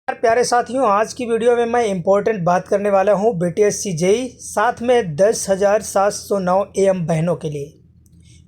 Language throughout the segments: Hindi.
प्यारे साथियों, आज की वीडियो में मैं इम्पोर्टेंट बात करने वाला हूँ बीटीएससी जेई साथ में 10,709 एएम बहनों के लिए।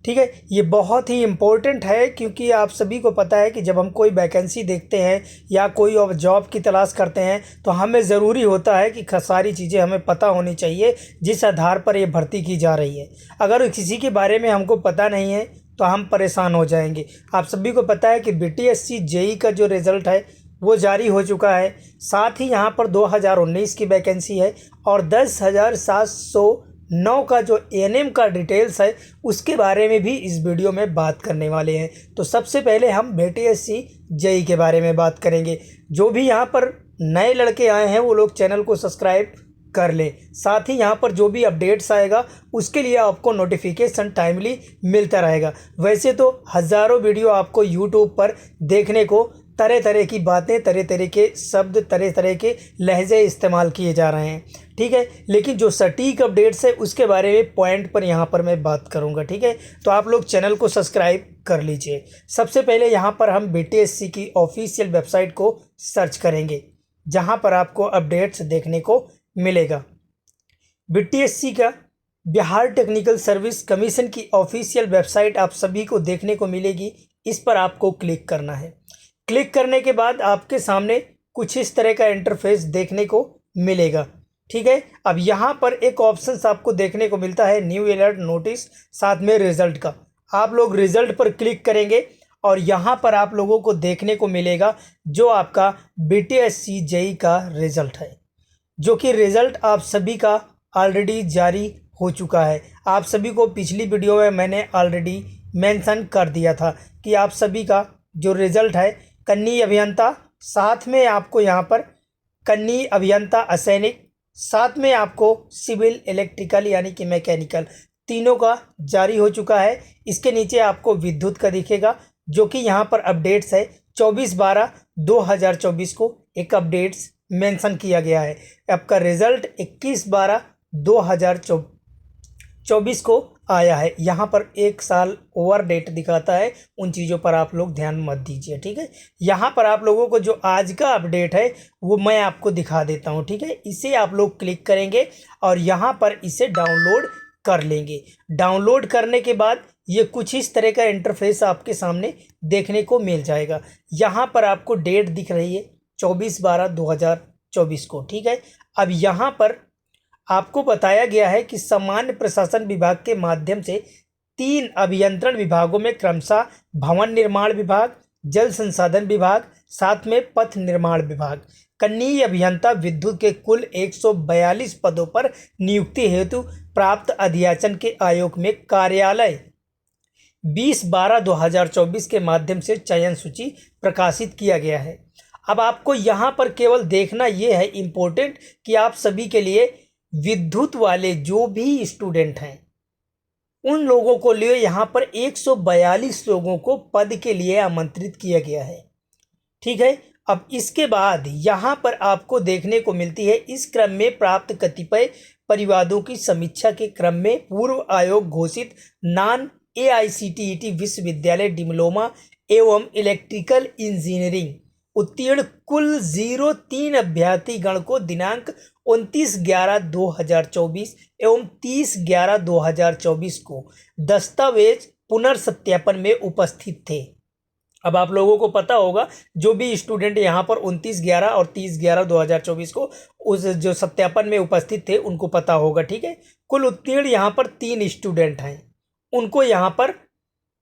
ठीक है, ये बहुत ही इम्पोर्टेंट है क्योंकि आप सभी को पता है कि जब हम कोई वैकेंसी देखते हैं या कोई और जॉब की तलाश करते हैं तो हमें ज़रूरी होता है कि सारी चीज़ें हमें पता होनी चाहिए जिस आधार पर ये भर्ती की जा रही है। अगर किसी के बारे में हमको पता नहीं है तो हम परेशान हो जाएंगे। आप सभी को पता है कि बीटीएससी जेई का जो रिज़ल्ट है वो जारी हो चुका है। साथ ही यहाँ पर 2019 की वैकेंसी है और 10,709 का जो एएनएम का डिटेल्स है उसके बारे में भी इस वीडियो में बात करने वाले हैं। तो सबसे पहले हम बीटीएससी जेई के बारे में बात करेंगे। जो भी यहाँ पर नए लड़के आए हैं वो लोग चैनल को सब्सक्राइब कर लें। साथ ही यहाँ पर जो भी अपडेट्स आएगा उसके लिए आपको नोटिफिकेशन टाइमली मिलता रहेगा। वैसे तो हज़ारों वीडियो आपको यूट्यूब पर देखने को तरह तरह की बातें, तरह तरह के शब्द, तरह तरह के लहजे इस्तेमाल किए जा रहे हैं। ठीक है, लेकिन जो सटीक अपडेट्स है उसके बारे में पॉइंट पर यहाँ पर मैं बात करूँगा। ठीक है, तो आप लोग चैनल को सब्सक्राइब कर लीजिए। सबसे पहले यहाँ पर हम बीटीएससी की ऑफिशियल वेबसाइट को सर्च करेंगे जहाँ पर आपको अपडेट्स देखने को मिलेगा। बीटीएससी का बिहार टेक्निकल सर्विस कमीशन की ऑफिशियल वेबसाइट आप सभी को देखने को मिलेगी। इस पर आपको क्लिक करना है। क्लिक करने के बाद आपके सामने कुछ इस तरह का इंटरफेस देखने को मिलेगा। ठीक है, अब यहाँ पर एक ऑप्शन आपको देखने को मिलता है न्यू अलर्ट नोटिस, साथ में रिजल्ट का। आप लोग रिजल्ट पर क्लिक करेंगे और यहाँ पर आप लोगों को देखने को मिलेगा जो आपका बीटीएससी जेई का रिजल्ट है, जो कि रिजल्ट आप सभी का ऑलरेडी जारी हो चुका है। आप सभी को पिछली वीडियो में मैंने ऑलरेडी मेंशन कर दिया था कि आप सभी का जो रिजल्ट है कन्नी अभियंता, साथ में आपको यहाँ पर कन्नी अभियंता असैनिक, साथ में आपको सिविल इलेक्ट्रिकल यानी कि मैकेनिकल, तीनों का जारी हो चुका है। इसके नीचे आपको विद्युत का दिखेगा जो कि यहाँ पर अपडेट्स है 24/12/2024 को एक अपडेट्स मेंशन किया गया है। आपका रिजल्ट 21/12/2024 को आया है। यहाँ पर एक साल ओवर डेट दिखाता है, उन चीज़ों पर आप लोग ध्यान मत दीजिए। ठीक है, यहाँ पर आप लोगों को जो आज का अपडेट है वो मैं आपको दिखा देता हूँ। ठीक है, इसे आप लोग क्लिक करेंगे और यहाँ पर इसे डाउनलोड कर लेंगे। डाउनलोड करने के बाद ये कुछ इस तरह का इंटरफेस आपके सामने देखने को मिल जाएगा। यहाँ पर आपको डेट दिख रही है 24/12/2024 को। ठीक है, अब यहाँ पर आपको बताया गया है कि सामान्य प्रशासन विभाग के माध्यम से 3 अभियंत्रण विभागों में क्रमशः भवन निर्माण विभाग, जल संसाधन विभाग, साथ में पथ निर्माण विभाग, कनीय अभियंता विद्युत के कुल 142 पदों पर नियुक्ति हेतु प्राप्त अध्याचन के आयोग में कार्यालय 20/12/2024 के माध्यम से चयन सूची प्रकाशित किया गया है। अब आपको यहाँ पर केवल देखना यह है इम्पोर्टेंट कि आप सभी के लिए विद्युत वाले जो भी स्टूडेंट हैं उन लोगों को लिए यहाँ पर 142 लोगों को पद के लिए आमंत्रित किया गया है। ठीक है, अब इसके बाद यहाँ पर आपको देखने को मिलती है इस क्रम में प्राप्त कतिपय परिवादों की समीक्षा के क्रम में पूर्व आयोग घोषित नॉन एआईसीटीई विश्वविद्यालय डिप्लोमा एवं इलेक्ट्रिकल इंजीनियरिंग उत्तीर्ण कुल 03 अभ्यर्थी गण को दिनांक 29/11/2024 एवं 30/11/2024 को दस्तावेज पुनर्सत्यापन में उपस्थित थे। अब आप लोगों को पता होगा जो भी स्टूडेंट यहाँ पर 29/11 और 30/11/2024 को उस जो सत्यापन में उपस्थित थे उनको पता होगा। ठीक है, कुल उत्तीर्ण यहाँ पर 3 स्टूडेंट हैं। उनको यहाँ पर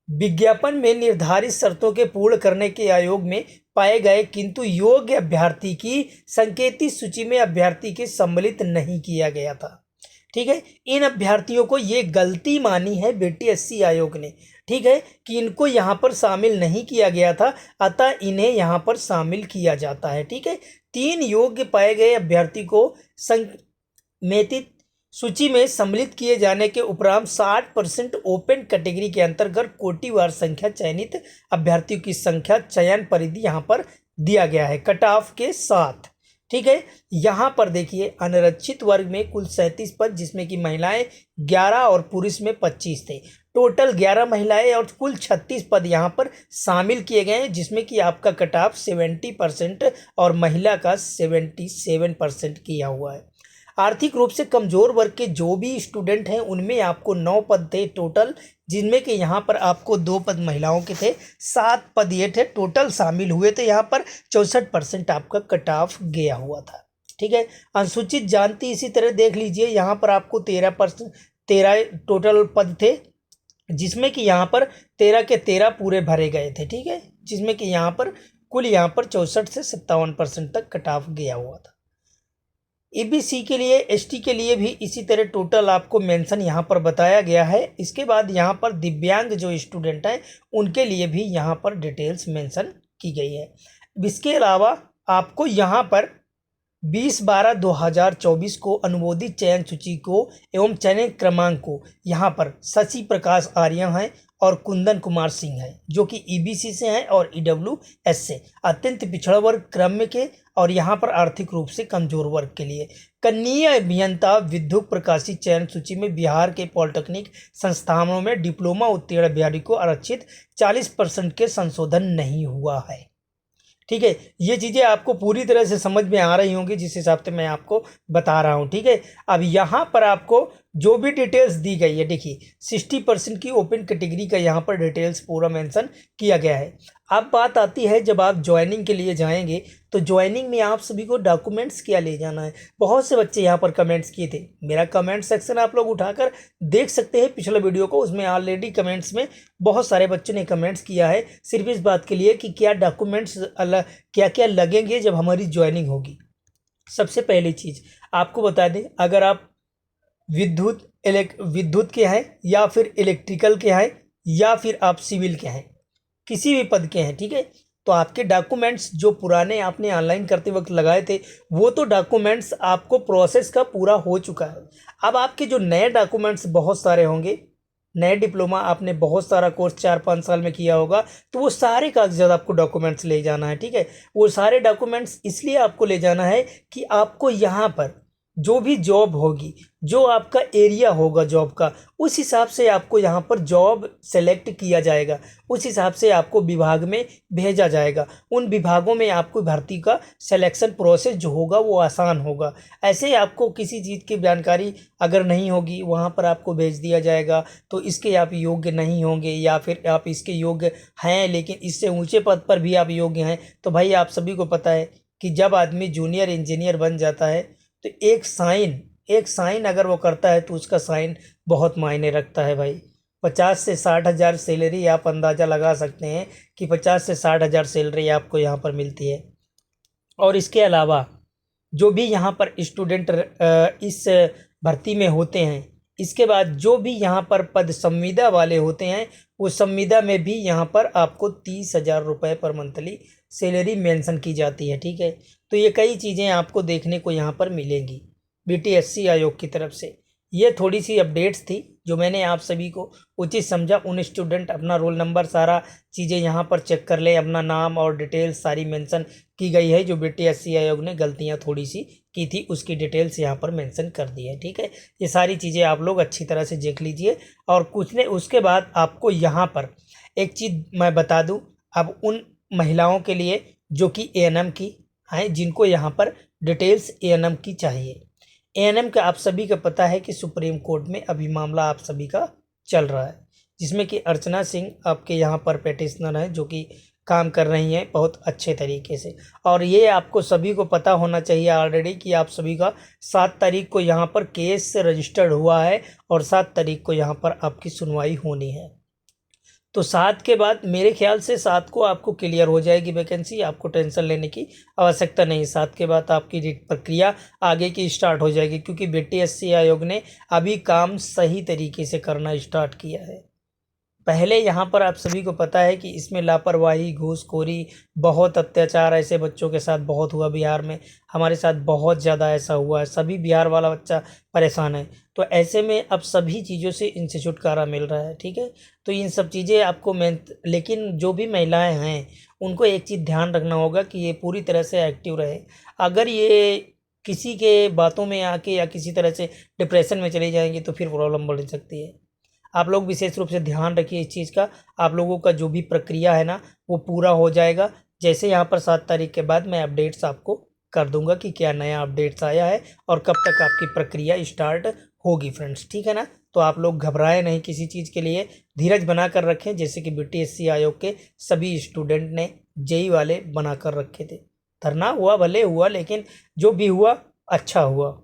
विज्ञापन में निर्धारित शर्तों के पूर्ण करने के आयोग में पाए गए किंतु योग्य अभ्यर्थी की संकेतित सूची में अभ्यर्थी के सम्मिलित नहीं किया गया था। ठीक है, इन अभ्यर्थियों को ये गलती मानी है बीटीएससी आयोग ने। ठीक है, कि इनको यहाँ पर शामिल नहीं किया गया था, अतः इन्हें यहाँ पर शामिल किया जाता है। ठीक है, 3 योग्य पाए गए अभ्यर्थी को संकेतित सूची में सम्मिलित किए जाने के उपरांत 60% ओपन कैटेगरी के अंतर्गत कोटिवार संख्या चयनित अभ्यर्थियों की संख्या चयन परिधि यहाँ पर दिया गया है कट ऑफ के साथ। ठीक है, यहाँ पर देखिए अनारक्षित वर्ग में कुल 37 पद जिसमें कि महिलाएं 11 और पुरुष में 25 थे। टोटल 11 महिलाएं और कुल 36 पद यहाँ पर शामिल किए गए हैं, जिसमें कि आपका कट ऑफ 70% और महिला का 77% किया हुआ है। आर्थिक रूप से कमज़ोर वर्ग के जो भी स्टूडेंट हैं उनमें आपको 9 पद थे टोटल, जिनमें कि यहाँ पर आपको 2 पद महिलाओं के थे, 7 पद ये थे टोटल शामिल हुए थे। यहाँ पर 64% आपका कट ऑफ गया हुआ था। ठीक है, अनुसूचित जाति इसी तरह देख लीजिए, यहाँ पर आपको 13 टोटल पद थे, जिसमें कि यहाँ पर 13 के 13 पूरे भरे गए थे। ठीक है, जिसमें कि यहाँ पर कुल यहाँ पर 64 से 57% तक कट ऑफ गया हुआ था। ईबीसी के लिए, एसटी के लिए भी इसी तरह टोटल आपको मेंशन यहाँ पर बताया गया है। इसके बाद यहाँ पर दिव्यांग जो स्टूडेंट हैं उनके लिए भी यहाँ पर डिटेल्स मेंशन की गई है। इसके अलावा आपको यहाँ पर 20/12/2024 को अनुमोदित चयन सूची को एवं चयन क्रमांक को यहाँ पर शशि प्रकाश आर्य हैं और कुंदन कुमार सिंह हैं, जो कि ईबीसी से हैं और ईडब्ल्यूएस से, अत्यंत पिछड़ा वर्ग क्रम के और यहाँ पर आर्थिक रूप से कमजोर वर्ग के लिए। कनीय अभियंता विद्युत प्रकाशित चयन सूची में बिहार के पॉलिटेक्निक संस्थानों में डिप्लोमा उत्तीर्ण अभ्यर्थी को आरक्षित 40% के संशोधन नहीं हुआ है। ठीक है, ये चीज़ें आपको पूरी तरह से समझ में आ रही होंगी जिस हिसाब से मैं आपको बता रहा हूँ। ठीक है, अब यहाँ पर आपको जो भी डिटेल्स दी गई है, देखिए 60% की ओपन कैटेगरी का यहाँ पर डिटेल्स पूरा मेंशन किया गया है। अब बात आती है जब आप ज्वाइनिंग के लिए जाएंगे तो ज्वाइनिंग में आप सभी को डॉक्यूमेंट्स क्या ले जाना है। बहुत से बच्चे यहाँ पर कमेंट्स किए थे, मेरा कमेंट सेक्शन आप लोग उठाकर देख सकते हैं पिछले वीडियो को, उसमें ऑलरेडी कमेंट्स में बहुत सारे बच्चों ने कमेंट्स किया है सिर्फ इस बात के लिए कि क्या डॉक्यूमेंट्स क्या क्या लगेंगे जब हमारी ज्वाइनिंग होगी। सबसे पहली चीज़ आपको बता दें, अगर आप विद्युत के हैं या फिर इलेक्ट्रिकल के हैं या फिर आप सिविल के हैं, किसी भी पद के हैं, ठीक है, तो आपके डॉक्यूमेंट्स जो पुराने आपने ऑनलाइन करते वक्त लगाए थे वो तो डॉक्यूमेंट्स आपको प्रोसेस का पूरा हो चुका है। अब आपके जो नए डॉक्यूमेंट्स बहुत सारे होंगे, नए डिप्लोमा आपने बहुत सारा कोर्स 4-5 साल में किया होगा, तो वो सारे कागजात आपको डॉक्यूमेंट्स ले जाना है। ठीक है, वो सारे डॉक्यूमेंट्स इसलिए आपको ले जाना है कि आपको यहाँ पर जो भी जॉब होगी, जो आपका एरिया होगा जॉब का, उस हिसाब से आपको यहाँ पर जॉब सेलेक्ट किया जाएगा, उस हिसाब से आपको विभाग में भेजा जाएगा। उन विभागों में आपको भर्ती का सिलेक्शन प्रोसेस जो होगा वो आसान होगा। ऐसे ही आपको किसी चीज़ की जानकारी अगर नहीं होगी वहाँ पर आपको भेज दिया जाएगा, तो इसके आप योग्य नहीं होंगे या फिर आप इसके योग्य हैं लेकिन इससे ऊँचे पद पर भी आप योग्य हैं। तो भाई आप सभी को पता है कि जब आदमी जूनियर इंजीनियर बन जाता है तो एक साइन अगर वो करता है तो उसका साइन बहुत मायने रखता है भाई। 50 से 60 हज़ार सैलरी, आप अंदाज़ा लगा सकते हैं कि 50 से 60 हज़ार सैलरी आपको यहाँ पर मिलती है। और इसके अलावा जो भी यहाँ पर स्टूडेंट इस भर्ती में होते हैं, इसके बाद जो भी यहाँ पर पद संविदा वाले होते हैं, वो संविदा में भी यहाँ पर आपको 30,000 रुपये पर मंथली सैलरी मेंशन की जाती है। ठीक है, तो ये कई चीज़ें आपको देखने को यहाँ पर मिलेंगी बीटीएससी आयोग की तरफ से। ये थोड़ी सी अपडेट्स थी जो मैंने आप सभी को उचित समझा। उन स्टूडेंट अपना रोल नंबर सारा चीज़ें यहाँ पर चेक कर ले, अपना नाम और डिटेल्स सारी मेंशन की गई है। जो बीटीएससी आयोग ने गलतियाँ थोड़ी सी की थी उसकी डिटेल्स यहाँ पर मेंशन कर दी है। ठीक है, ये सारी चीज़ें आप लोग अच्छी तरह से देख लीजिए। और कुछ ने उसके बाद आपको यहाँ पर एक चीज़ मैं बता दूँ, अब उन महिलाओं के लिए जो कि एएनएम की हैं, जिनको यहाँ पर डिटेल्स एएनएम की चाहिए। एएनएम का आप सभी का पता है कि सुप्रीम कोर्ट में अभी मामला आप सभी का चल रहा है, जिसमें कि अर्चना सिंह आपके यहाँ पर पेटिशनर हैं जो कि काम कर रही हैं बहुत अच्छे तरीके से। और ये आपको सभी को पता होना चाहिए ऑलरेडी कि आप सभी का 7 तारीख को यहाँ पर केस रजिस्टर्ड हुआ है और 7 तारीख को यहाँ पर आपकी सुनवाई होनी है। तो 7 के बाद मेरे ख्याल से 7 को आपको क्लियर हो जाएगी वैकेंसी, आपको टेंशन लेने की आवश्यकता नहीं। 7 के बाद आपकी प्रक्रिया आगे की स्टार्ट हो जाएगी, क्योंकि बीटीएससी आयोग ने अभी काम सही तरीके से करना स्टार्ट किया है। पहले यहाँ पर आप सभी को पता है कि इसमें लापरवाही, घूसखोरी, बहुत अत्याचार ऐसे बच्चों के साथ बहुत हुआ बिहार में। हमारे साथ बहुत ज़्यादा ऐसा हुआ है, सभी बिहार वाला बच्चा परेशान है। तो ऐसे में अब सभी चीज़ों से इनसे छुटकारा मिल रहा है। ठीक है, तो इन सब चीज़ें आपको लेकिन जो भी महिलाएं हैं उनको एक चीज़ ध्यान रखना होगा कि ये पूरी तरह से एक्टिव रहे। अगर ये किसी के बातों में आके या किसी तरह से डिप्रेशन में चली जाएंगी तो फिर प्रॉब्लम बढ़ सकती है। आप लोग विशेष रूप से ध्यान रखिए इस चीज़ का। आप लोगों का जो भी प्रक्रिया है ना वो पूरा हो जाएगा। जैसे यहाँ पर 7 तारीख के बाद मैं अपडेट्स आपको कर दूंगा कि क्या नया अपडेट्स आया है और कब तक आपकी प्रक्रिया स्टार्ट होगी फ्रेंड्स, ठीक है ना। तो आप लोग घबराए नहीं किसी चीज़ के लिए, धीरज बना कर रखें, जैसे कि बीटीएससी आयोग के सभी स्टूडेंट ने जेई वाले बना कर रखे थे। धरना हुआ भले हुआ, लेकिन जो भी हुआ अच्छा हुआ।